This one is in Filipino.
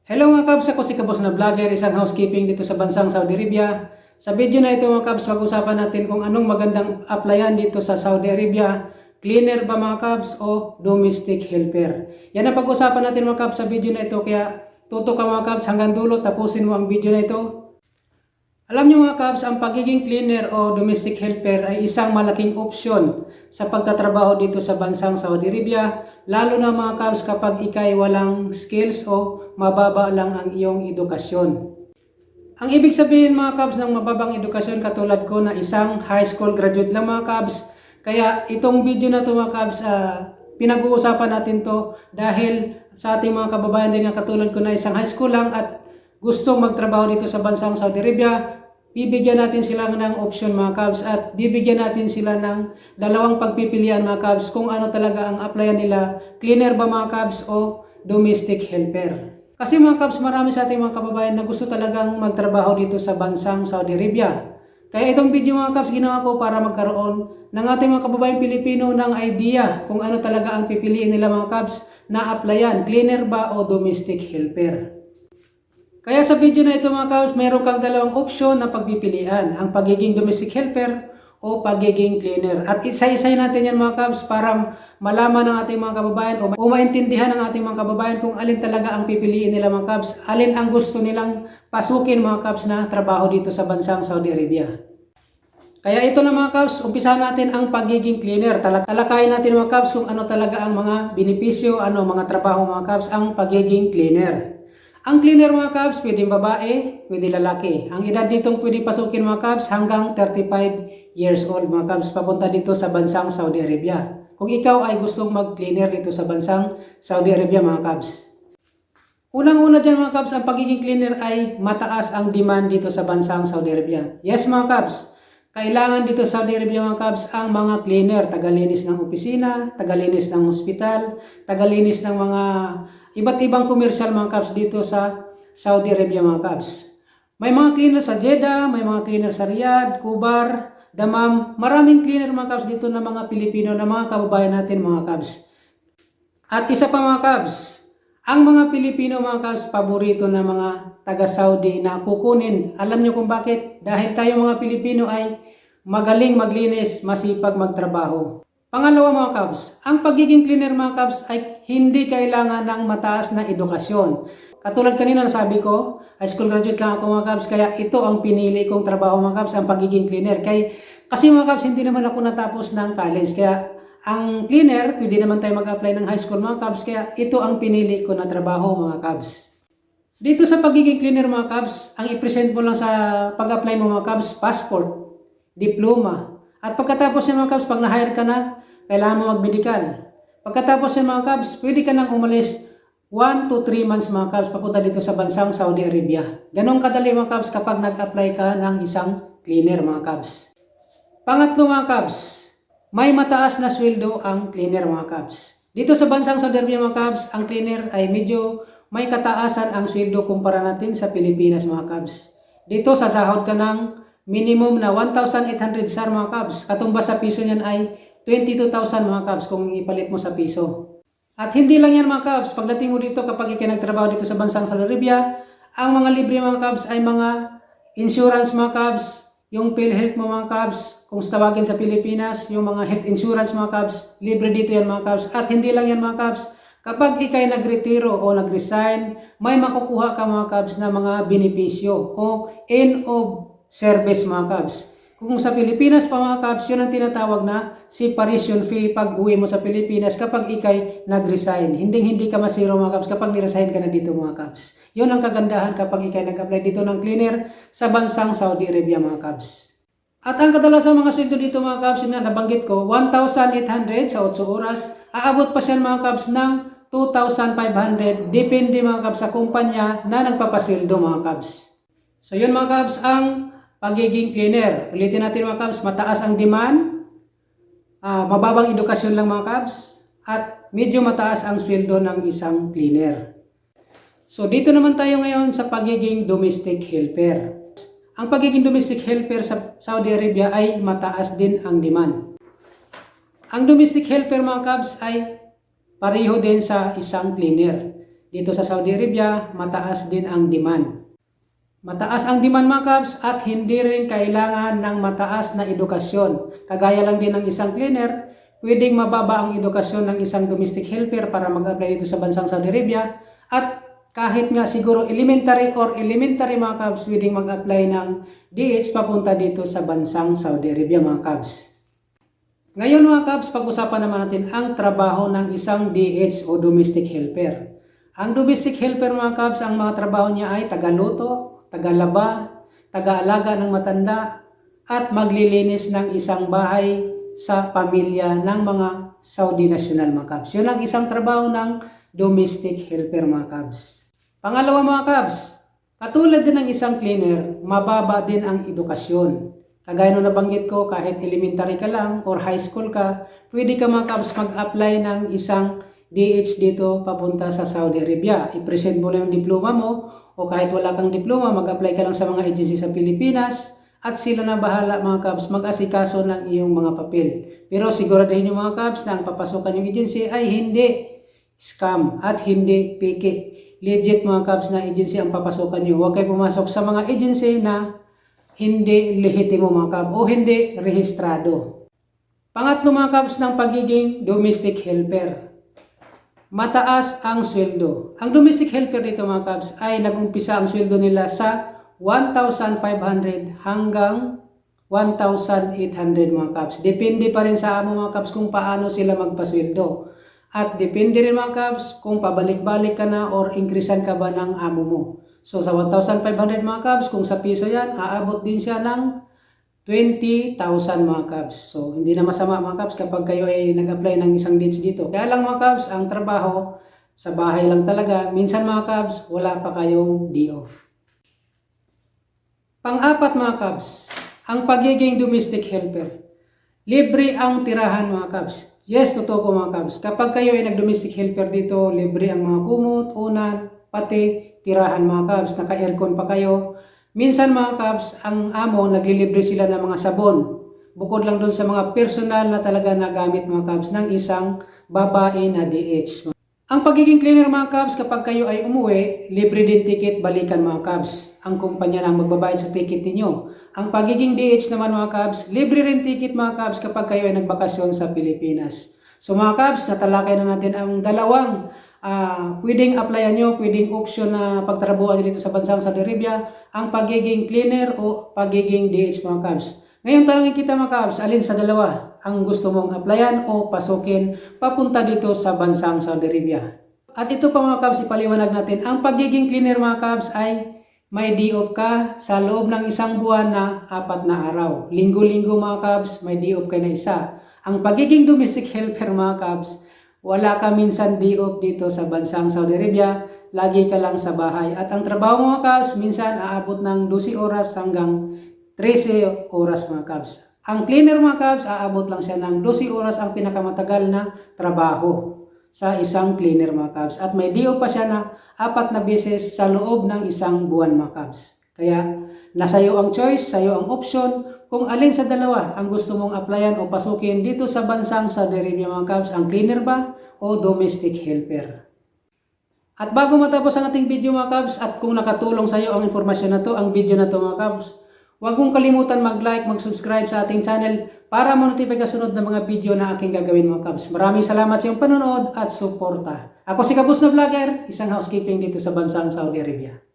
Hello mga kabs, ako si Kabos na vlogger, isang housekeeping dito sa bansang Saudi Arabia. Sa video na ito mga kabs, pag-usapan natin kung anong magandang applyan dito sa Saudi Arabia. Cleaner ba mga kabs o domestic helper? Yan ang pag-usapan natin mga kabs sa video na ito, kaya tutok ka mga kabs hanggang dulo, tapusin mo ang video na ito. Alam niyo mga kabs, ang pagiging cleaner o domestic helper ay isang malaking opsyon sa pagtatrabaho dito sa bansang Saudi Arabia, lalo na mga kabs kapag ikay walang skills o mababa lang ang iyong edukasyon. Ang ibig sabihin mga kabs ng mababang edukasyon katulad ko na isang high school graduate lang mga kabs, kaya itong video na ito mga kabs, pinag-uusapan natin to dahil sa ating mga kababayan din na katulad ko na isang high school lang at gusto magtrabaho dito sa bansang Saudi Arabia. Bibigyan natin sila ng option mga kabs at bibigyan natin sila ng dalawang pagpipilian mga kabs kung ano talaga ang applyan nila, cleaner ba mga kabs o domestic helper. Kasi mga kabs, marami sa ating mga kababayan na gusto talagang magtrabaho dito sa bansang Saudi Arabia. Kaya itong video mga kabs ginawa ko para magkaroon ng ating mga kababayan Pilipino ng idea kung ano talaga ang pipiliin nila mga kabs na applyan, cleaner ba o domestic helper. Kaya sa video na ito mga kabs, mayroon kang dalawang opsyon na pagpipilian, ang pagiging domestic helper o pagiging cleaner. At isa-isay natin yan mga kabs para malaman ng ating mga kababayan o maintindihan ng ating mga kababayan kung alin talaga ang pipiliin nila mga kabs, alin ang gusto nilang pasukin mga kabs na trabaho dito sa bansang Saudi Arabia. Kaya ito na mga kabs, umpisahan natin ang pagiging cleaner. Talakayin natin mga kabs kung ano talaga ang mga benepisyo, mga trabaho mga kabs, ang pagiging cleaner. Ang cleaner mga kabs, pwedeng babae, pwede lalaki. Ang edad ditong pwede pasukin mga kabs hanggang 35 years old mga kabs, papunta dito sa bansang Saudi Arabia. Kung ikaw ay gustong mag-cleaner dito sa bansang Saudi Arabia mga kabs. Unang-una dyan mga kabs, ang pagiging cleaner ay mataas ang demand dito sa bansang Saudi Arabia. Yes mga kabs, kailangan dito sa Saudi Arabia mga kabs ang mga cleaner, tagalinis ng opisina, tagalinis ng hospital, tagalinis ng mga iba't ibang commercial mga kabs dito sa Saudi Arabia mga kabs. May mga cleaner sa Jeddah, may mga cleaner sa Riyadh, Kubar, Dammam. Maraming cleaner mga kabs dito na mga Pilipino na mga kababayan natin mga kabs. At isa pa mga kabs, ang mga Pilipino mga kabs, paborito na mga taga-Saudi na kukunin. Alam nyo kung bakit? Dahil tayo mga Pilipino ay magaling maglinis, masipag magtrabaho. Pangalawa mga kabs, ang pagiging cleaner mga kabs ay hindi kailangan ng mataas na edukasyon. Katulad kanina nasabi ko, high school graduate lang ako mga kabs, kaya ito ang pinili kong trabaho mga kabs, ang pagiging cleaner. Kasi mga kabs, hindi naman ako natapos ng college, kaya ang cleaner, pwede naman tayo mag-apply ng high school mga kabs, kaya ito ang pinili ko na trabaho mga kabs. Dito sa pagiging cleaner mga kabs, ang i-present mo lang sa pag-apply mo mga kabs, passport, diploma. At pagkatapos ng mga kabs, pag na-hire ka na, kailangan mo mag-medical. Pagkatapos ng mga kabs, pwede ka nang umalis 1 to 3 months mga kabs papunta dito sa bansang Saudi Arabia. Ganong kadali mga kabs kapag nag-apply ka ng isang cleaner mga kabs. Pangatlo mga kabs, may mataas na sweldo ang cleaner mga kabs. Dito sa bansang Saudi Arabia mga kabs, ang cleaner ay medyo may kataasan ang sweldo kumpara natin sa Pilipinas mga kabs. Dito sasahod ka ng minimum na 1,800 SAR mga kabs. Katumbas sa piso niyan ay 22,000 mga kabs kung ipalit mo sa piso. At hindi lang yan mga kabs, pagdating mo dito kapag ikinagtrabaho dito sa bansang Saudi Arabia, ang mga libre mga kabs ay mga insurance mga kabs, yung PhilHealth mo mga kabs, kung tawagin sa Pilipinas, yung mga health insurance mga kabs, libre dito yan mga kabs. At hindi lang yan mga kabs, kapag ikay nagretiro o nagresign, may makukuha ka mga kabs na mga benepisyo o end of service mga kabs. Kung sa Pilipinas pa mga kabs, yun ang tinatawag na separation fee pag uwi mo sa Pilipinas kapag ikay nag-resign. Hindi ka masiro mga kabs kapag niresign ka na dito mga kabs. Yun ang kagandahan kapag ikay nag-apply dito ng cleaner sa bansang Saudi Arabia mga kabs. At ang kadalasang mga sweldo dito mga kabs, yun na nabanggit ko, 1,800 sa 8 oras. Aabot pa siya mga kabs ng 2,500. Depende mga kabs sa kumpanya na nagpapasweldo mga kabs. So yun mga kabs ang pagiging cleaner. Ulitin natin mga kabs, mataas ang demand, mababang edukasyon lang mga kabs, at medyo mataas ang sweldo ng isang cleaner. So dito naman tayo ngayon sa pagiging domestic helper. Ang pagiging domestic helper sa Saudi Arabia ay mataas din ang demand. Ang domestic helper mga kabs ay pareho din sa isang cleaner. dito sa Saudi Arabia, mataas din ang demand. Mataas ang demand mga kabs at hindi rin kailangan ng mataas na edukasyon. Kagaya lang din ng isang cleaner, pwedeng mababa ang edukasyon ng isang domestic helper para mag-apply dito sa bansang Saudi Arabia. At kahit nga siguro elementary mga kabs, pwedeng mag-apply ng DH papunta dito sa bansang Saudi Arabia mga kabs. Ngayon mga kabs, pag-usapan naman natin ang trabaho ng isang DH o domestic helper. Ang domestic helper mga kabs, ang mga trabaho niya ay tagaluto, tagalaba, tagaalaga ng matanda, at maglilinis ng isang bahay sa pamilya ng mga Saudi national mga kabs. Yun ang isang trabaho ng domestic helper mga kabs. Pangalawa mga kabs, katulad din ng isang cleaner, mababa din ang edukasyon. Kagaya nung nabanggit ko, kahit elementary ka lang or high school ka, pwede ka mga kabs mag-apply ng isang DH dito papunta sa Saudi Arabia. I-present mo lang yung diploma mo, o kahit wala kang diploma, mag-apply ka lang sa mga agency sa Pilipinas at sila na bahala mga kabs mag-asikaso ng iyong mga papel. Pero siguraduhin yung mga kabs na ang papasokan yung agency ay hindi scam at hindi peke. Legit mga kabs na agency ang papasokan nyo. Huwag kayo pumasok sa mga agency na hindi lehitimo mga kabs o hindi rehistrado. Pangatlo mga kabs ng pagiging domestic helper. Mataas ang sweldo. Ang domestic helper dito mga kabs ay nag-umpisa ang sweldo nila sa 1,500 hanggang 1,800 mga kabs. Depende pa rin sa amo mga kabs kung paano sila magpasweldo. At depende rin mga kabs kung pabalik-balik ka na or increasean ka ba ng amo mo. So sa 1,500 mga kabs, kung sa piso yan, aabot din siya ng 20,000 mga kabs. So, hindi na masama mga kabs kapag kayo ay nag-apply ng isang dates dito. Kaya lang mga kabs, ang trabaho sa bahay lang talaga. Minsan mga kabs, wala pa kayong day off. Pang-apat mga kabs, ang pagiging domestic helper. Libre ang tirahan mga kabs. Yes, totoo po mga kabs. Kapag kayo ay nag-domestic helper dito, libre ang mga kumot, unan, pati tirahan mga kabs. Naka-aircon pa kayo. Minsan mga kabs, ang amo naglilibre sila ng mga sabon. Bukod lang doon sa mga personal na talaga nagamit mga kabs ng isang babae na DH. Ang pagiging cleaner mga kabs, kapag kayo ay umuwi, libre din ticket balikan mga kabs. Ang kumpanya lang magbabayad sa ticket ninyo. Ang pagiging DH naman mga kabs, libre rin ticket mga kabs kapag kayo ay nagbakasyon sa Pilipinas. So mga kabs, natalakay na natin ang dalawang pwedeng applyan nyo, pwedeng option na pagtrabuhan nyo dito sa bansang Saudi Arabia, ang pagiging cleaner o pagiging DH mga kabs. Ngayon tanongin kita mga kabs, alin sa dalawa ang gusto mong applyan o pasukin papunta dito sa bansang Saudi Arabia? At ito pa mga kabs, ipaliwanag natin, ang pagiging cleaner mga kabs ay may day off ka sa loob ng isang buwan na 4 na araw. Linggo-linggo mga kabs, may day off ka na isa. Ang pagiging domestic helper mga kabs, wala ka minsan day off dito sa bansang Saudi Arabia, lagi ka lang sa bahay. At ang trabaho mga kabs, minsan aabot ng 12 oras hanggang 13 oras mga kabs. Ang cleaner mga kabs, aabot lang siya ng 12 oras ang pinakamatagal na trabaho sa isang cleaner mga kabs. At may day off pa siya na 4 na beses sa loob ng isang buwan mga kabs. Kaya nasa iyo ang choice, sa iyo ang option, kung alin sa dalawa ang gusto mong applyan o pasukin dito sa bansang Saudi Arabia mga kabs, ang cleaner ba o domestic helper. At bago matapos ang ating video mga kabs, at kung nakatulong sa iyo ang informasyon na to, ang video na to mga kabs, huwag mong kalimutan mag-like, mag-subscribe sa ating channel para ma-notify ka sunod ng mga video na aking gagawin mga kabs. Maraming salamat sa iyong panonood at suporta. Ako si Kabus na Vlogger, isang housekeeping dito sa bansang Saudi Arabia.